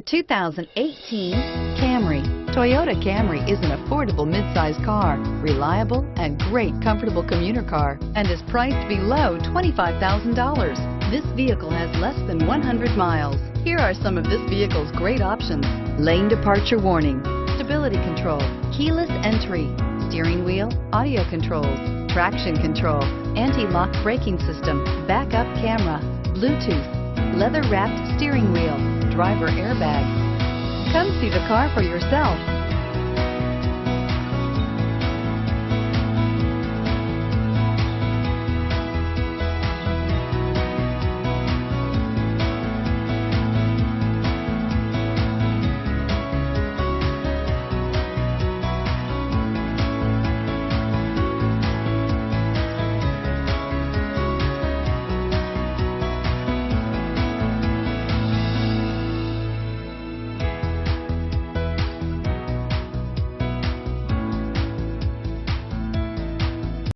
The 2018 Camry. Toyota Camry is an affordable midsize car, reliable and great comfortable commuter car, and is priced below $25,000. This vehicle has less than 100 miles. Here are some of this vehicle's great options: lane departure warning, stability control, keyless entry, steering wheel audio controls, traction control, anti-lock braking system, backup camera, Bluetooth, leather-wrapped steering wheel, driver airbag. Come see the car for yourself.